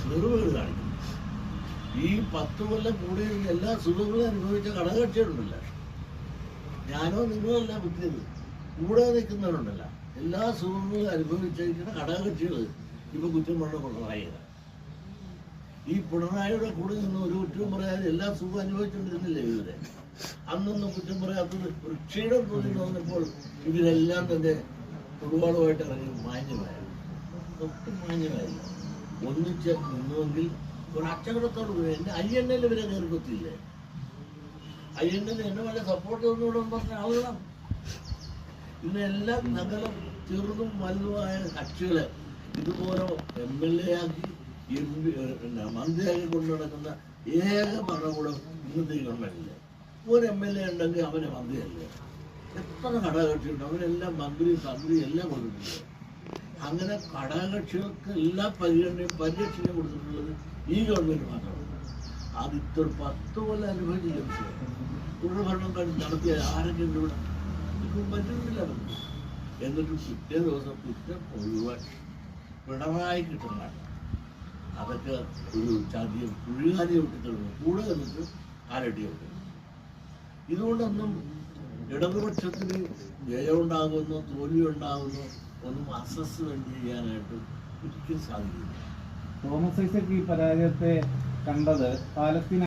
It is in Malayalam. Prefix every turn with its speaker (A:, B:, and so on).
A: നെറുവേട് കാണിക്കുന്നു. ഈ 10 കൊല്ലം കൂടി എല്ലാ സുഖങ്ങളും അനുഭവിച്ച ഘടകകക്ഷികളുണ്ടല്ല, ഞാനോ നിങ്ങളല്ല ബുദ്ധിയത്, കൂടെ നിൽക്കുന്നവരുണ്ടല്ല, എല്ലാ സുഖങ്ങളും അനുഭവിച്ചിരിക്കുന്ന ഘടകകക്ഷികൾ ഇപ്പൊ കുറ്റം പറഞ്ഞ പിണറായിയാണ്. ഈ പിണറായിയുടെ കൂടെ നിന്ന് ഒരു കുറ്റവും പറയാതെ എല്ലാ സുഖവും അനുഭവിച്ചുകൊണ്ടിരുന്നില്ലേ ഇവരെ? അന്നൊന്നും കുറ്റം പറയാത്തത് ഒരു ക്ഷീണം തോന്നി തോന്നിയപ്പോൾ ഇവരെല്ലാം തന്നെ ഒരുപാടുമായിട്ട് ഇറങ്ങി മാന്യമായ ഒട്ടും മാന്യമായില്ല. ഒന്നിച്ച് നിന്നുവെങ്കിൽ ഒരു അച്ചകടത്തോട് പോയി എന്നെ INL വരെ കയറിക്കൊത്തില്ലേ? INL എന്നെ വല്ല സപ്പോർട്ട് ഒന്നുകൂടെ പറഞ്ഞ ആളുകളാണ്. ഇതിനെല്ലാം നഗരം ചെറുതും വലുതുമായ കക്ഷികളെ ഇതുപോലെ MLA ആക്കി മന്ത്രിയാക്കി കൊണ്ടു നടക്കുന്ന ഏക ഭരണകൂടം ഇന്നത്തെ ഗവൺമെന്റില്. ഒരു MLA ഉണ്ടെങ്കിൽ അവന് മന്ത്രിയല്ലേ? എത്ര ഘടകകക്ഷിയുണ്ട്, അവരെല്ലാം മന്ത്രി എല്ലാം കൊടുക്കുന്നുണ്ട്. അങ്ങനെ ഘടകകക്ഷികൾക്ക് എല്ലാ പരിഗണനയും പരിരക്ഷയും കൊടുത്തിട്ടുള്ളത് ഈ ഗവൺമെന്റ് മാത്രമാണ്. അത് ഇത്ര 10 കൊല്ലം അനുഭവിച്ച് ലഭിച്ചത് തുടർഭരണം നടത്തിയ ആരെങ്കിലും ഇവിടെ ഇപ്പം പറ്റുന്നില്ല. എന്നിട്ട് പിറ്റേ ദിവസം കുറ്റം ഒഴിവാൻ പിണറായി കിട്ടുന്നതാണ്. അതൊക്കെ ഒരു ചതിയും കുഴികാലിയും ഇട്ടിട്ടുണ്ട്. കൂടെ എന്നിട്ട് കാലടിയും ഉണ്ട്. ഇതുകൊണ്ടൊന്നും ഇടതുപക്ഷത്തിന് ജയമുണ്ടാകുന്നോ തോൽവി ഉണ്ടാകുന്നോ ഒന്നും അസസ്മെന്റ് ചെയ്യാനായിട്ട് ഒരിക്കലും സാധിക്കില്ല.
B: തോമസ് ഐസക് ഈ പരാജയത്തെ കണ്ടത് പാലസ്തീൻ